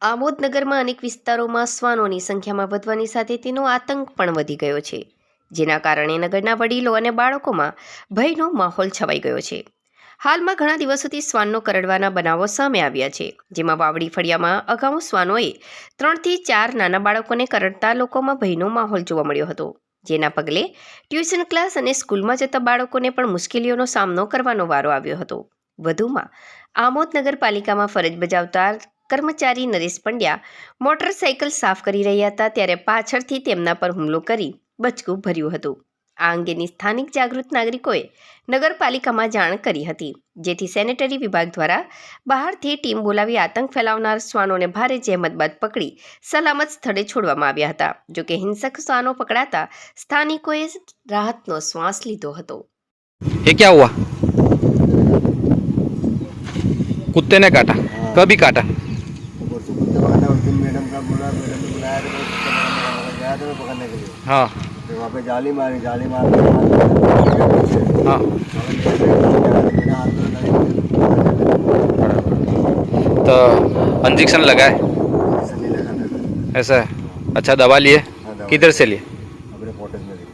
આમોદનગરમાં અનેક વિસ્તારોમાં શ્વાનોની સંખ્યામાં વધવાની સાથે તેનો આતંક પણ વધી ગયો છે, જેના કારણે નગરના વડીલો અને બાળકોમાં ભયનો માહોલ છવાઈ ગયો છે. હાલમાં ઘણા દિવસોથી શ્વાનનો કરડવાના બનાવો સામે આવ્યા છે, જેમાં વાવડી ફળિયામાં અગાઉ શ્વાનોએ 3 થી 4 નાના બાળકોને કરડતા લોકોમાં ભયનો માહોલ જોવા મળ્યો હતો, જેના પગલે ટ્યુશન ક્લાસ અને સ્કૂલમાં જતા બાળકોને પણ મુશ્કેલીઓનો સામનો કરવાનો વારો આવ્યો હતો. વધુમાં આમોદ નગરપાલિકામાં ફરજ બજાવતા કર્મચારી નરેશ પંડ્યા મોટરસાઇકલ સાફ કરી રહ્યા હતા, ત્યારે પાછળથી તેમના પર હુમલો કરી બચકું ભર્યું હતું. આ અંગેની સ્થાનિક જાગૃત નાગરિકોએ નગરપાલિકામાં જાણ કરી હતી, જેથી સેનેટરી વિભાગ દ્વારા બહારથી ટીમ બોલાવી આતંક ફેલાવનાર શ્વાનોને ભારે જહેમત બાદ પકડી સલામત સ્થળે છોડવામાં આવ્યા હતા. જોકે હિંસક શ્વાનો પકડાતા સ્થાનિકોએ રાહતનો શ્વાસ લીધો હતો. ये क्या हुआ? कुत्ते ने काटा? कभी काटा? परसों कुत्ते पकड़ने उस दिन मैडम ने बुलाया तो गया था पकड़ने के लिए। हाँ फिर वहाँ पे जाली मार हाँ तो इंजेक्शन लगाए ऐसा नहीं लगा था। ऐसा है? अच्छा, दवा लिए? हाँ, दवा किधर से लिए? अपने फोटोज में ली।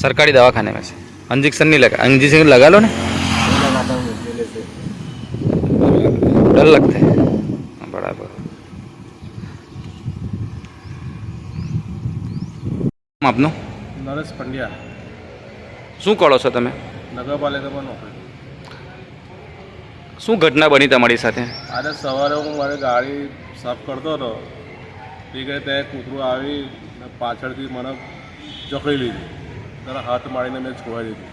सरकारी दवाखाने में से। इंजेक्शन नहीं लगा? इंजेक्शन लगा लो ना, नहीं लगाता हूँ पहले से। डर लगता है बराबर. આપનું? નરેશ પંડ્યા, શું કરો છો તમે? નગરપાલિકામાં નોકરી. શું ઘટના બની તમારી સાથે? આજે સવારે હું મારી ગાડી સાફ કરતો હતો, એ ગઈ ત્યાં કૂતરું આવી ને પાછળથી મને જકડી લીધું, ત્યારે હાથ મારીને મેં છોડાવી દીધું.